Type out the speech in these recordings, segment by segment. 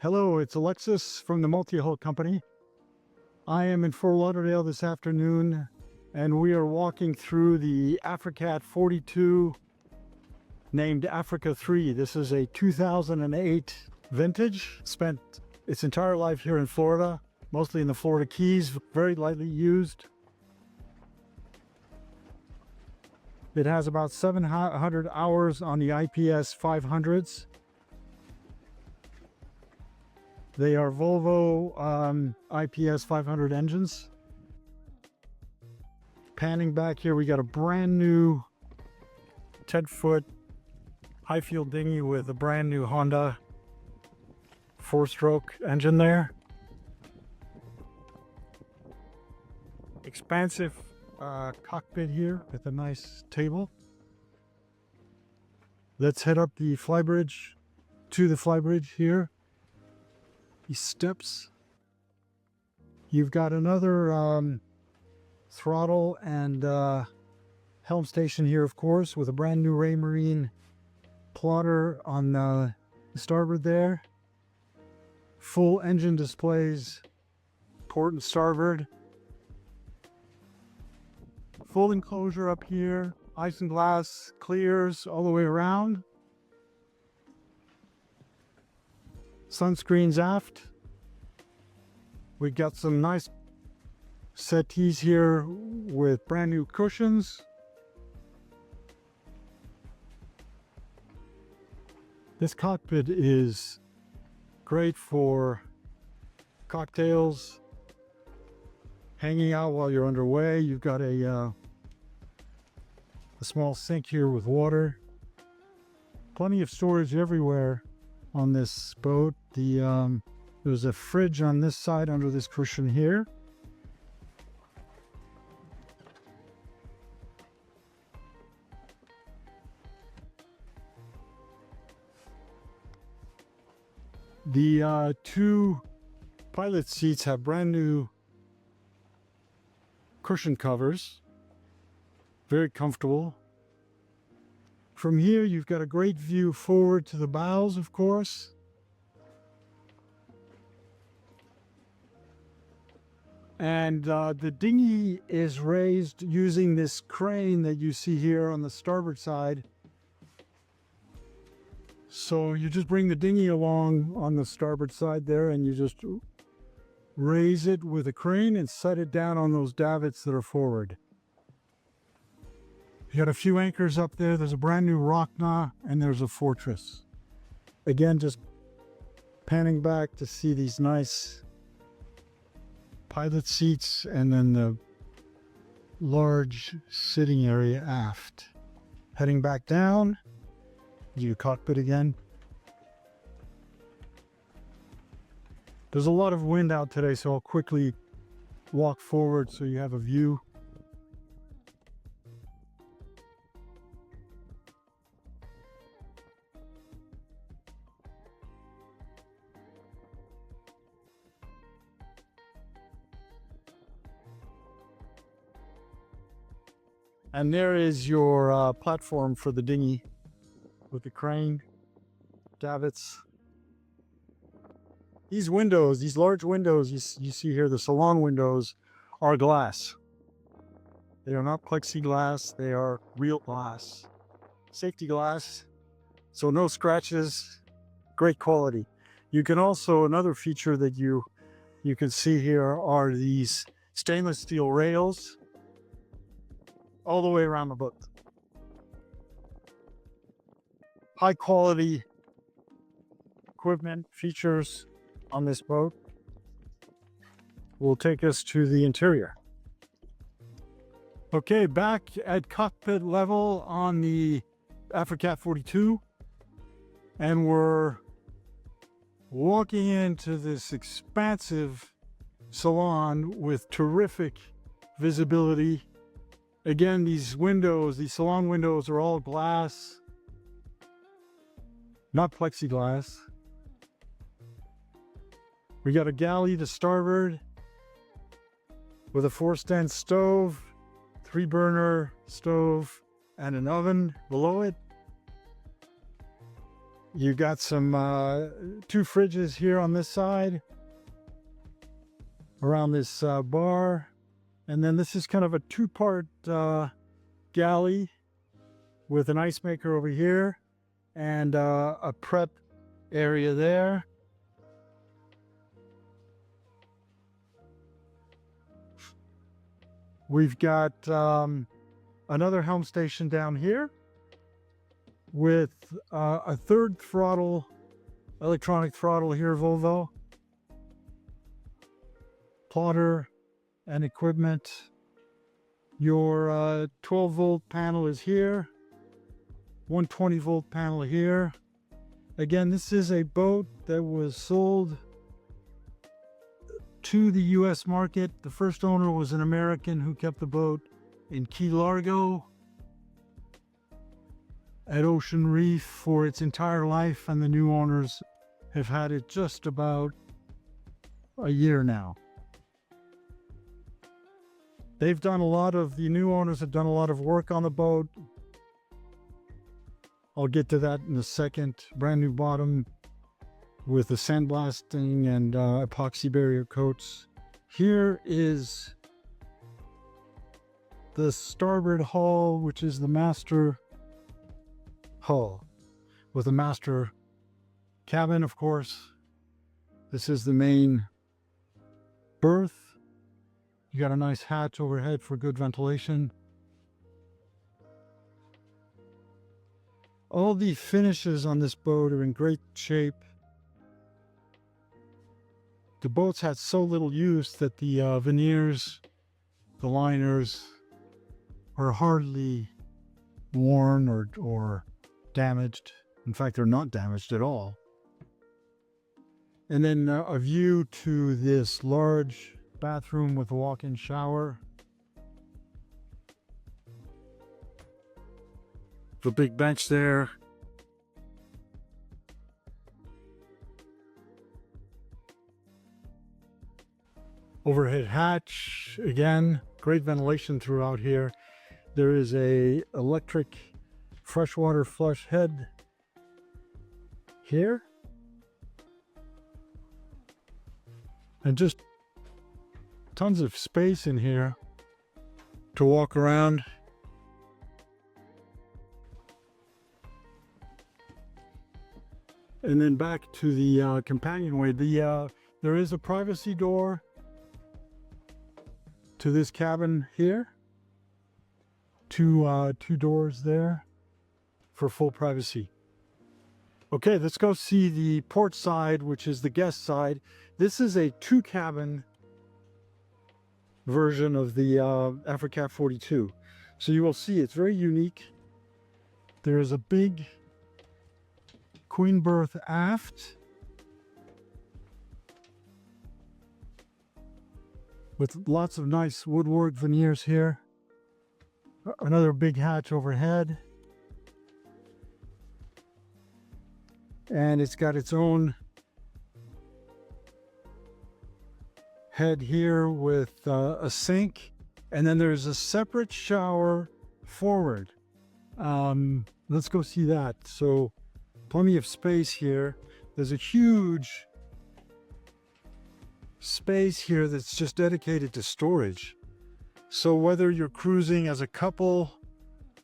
Hello, it's Alexis from the Multi-Hull Company. I am in Fort Lauderdale this afternoon, and we are walking through the Africat 42 named Africa 3. This is a 2008 vintage. Spent its entire life here in Florida, mostly in the Florida Keys, very lightly used. It has about 700 hours on the IPS 500s. They are Volvo IPS 500 engines. Panning back here, we got a brand new 10-foot high field dinghy with a brand new Honda 4-stroke engine there. Expansive cockpit here with a nice table. Let's head up the Flybridge to the Flybridge here. These steps. You've got another throttle and helm station here, of course, with a brand new Raymarine plotter on the starboard there. Full engine displays, port and starboard. Full enclosure up here, isinglass clears all the way around. Sunscreens aft. We got some nice settees here with brand new cushions. This cockpit is great for cocktails, hanging out while you're underway. You've got a small sink here with water. Plenty of storage everywhere on this boat. There's a fridge on this side under this cushion here. The two pilot seats have brand new cushion covers. Very comfortable. From here, you've got a great view forward to the bows, of course. And the dinghy is raised using this crane that you see here on the starboard side. So you just bring the dinghy along on the starboard side there, and you just raise it with a crane and set it down on those davits that are forward. You got a few anchors up there. There's a brand new rockna, and there's a fortress. Again, just panning back to see these nice pilot seats, and then the large sitting area aft. Heading back down, your cockpit again. There's a lot of wind out today, so I'll quickly walk forward so you have a view. And there is your platform for the dinghy with the crane, davits. These windows, these large windows you see here, the salon windows, are glass. They are not plexiglass, they are real glass. Safety glass, so no scratches, great quality. You can also, another feature that you can see here are these stainless steel rails all the way around the boat. High quality equipment, features on this boat will take us to the interior. Okay, back at cockpit level on the Africat 42, and we're walking into this expansive salon with terrific visibility. Again, these windows, these salon windows are all glass, not plexiglass. We got a galley to starboard with a 4-stand stove, 3-burner stove, and an oven below it. You've got some two fridges here on this side around this bar, and then this is kind of a two-part galley with an ice maker over here and a prep area there. We've got another helm station down here with a third throttle, electronic throttle here, Volvo. Plotter and equipment. Your 12 volt panel is here. 120 volt panel here. Again, this is a boat that was sold to the US market. The first owner was an American who kept the boat in Key Largo at Ocean Reef for its entire life, and the new owners have had it just about a year now. They've done the new owners have done a lot of work on the boat. I'll get to that in a second. Brand new bottom with the sandblasting and epoxy barrier coats. Here is the starboard hull, which is the master hull with a master cabin, of course. This is the main berth. You got a nice hatch overhead for good ventilation. All the finishes on this boat are in great shape. The boat's had so little use that the veneers, the liners, are hardly worn or damaged. In fact, they're not damaged at all. And then a view to this large bathroom with a walk-in shower. The big bench there. Overhead hatch, again, great ventilation throughout here. There is a electric freshwater flush head here. And just tons of space in here to walk around. And then back to the companionway. There is a privacy door to this cabin here. Two doors there for full privacy. Okay, let's go see the port side, which is the guest side. This is a two-cabin version of the Africat 42. So you will see it's very unique. There is a big queen berth aft with lots of nice woodwork veneers here. Another big hatch overhead. And it's got its own head here with a sink, and then there's a separate shower forward. Let's go see that. So plenty of space here. There's a huge space here that's just dedicated to storage. So whether you're cruising as a couple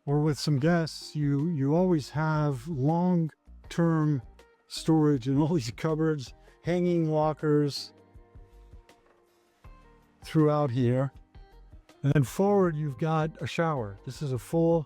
or with some guests, you always have long-term storage in all these cupboards, hanging lockers throughout here. And then forward you've got a shower. This is a full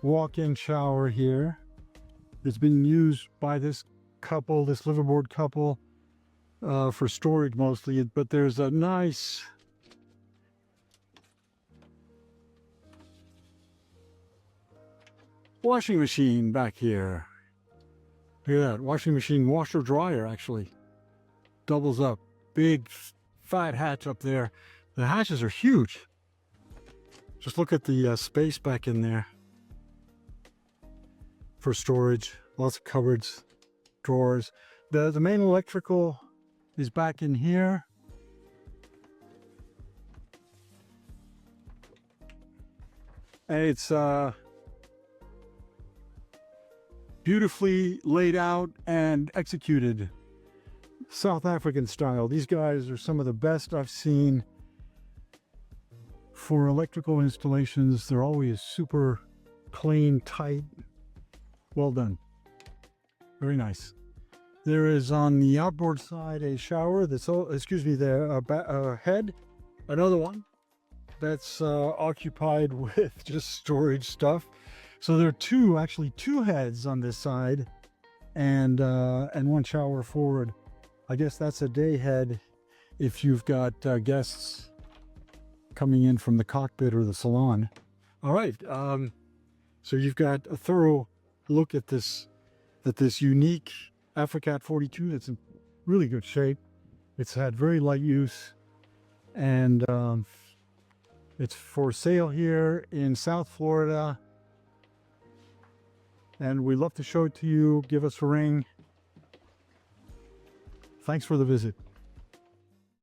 walk-in shower here. It's been used by this couple, this liveaboard couple, for storage mostly, but there's a nice washing machine back here. Look at that, washing machine, washer dryer actually. Doubles up, big fat hatch up there. The hatches are huge. Just look at the space back in there for storage. Lots of cupboards, drawers. The main electrical is back in here. And it's beautifully laid out and executed. South African style. These guys are some of the best I've seen for electrical installations. They're always super clean, tight. Well done. Very nice. There is on the outboard side a shower that's, the head, another one that's occupied with just storage stuff. So there are actually two heads on this side, and one shower forward. I guess that's a day head if you've got guests coming in from the cockpit or the salon. All right, so you've got a thorough look at this unique Africat 42 that's in really good shape. It's had very light use, and it's for sale here in South Florida, and we'd love to show it to you. Give us a ring. Thanks for the visit.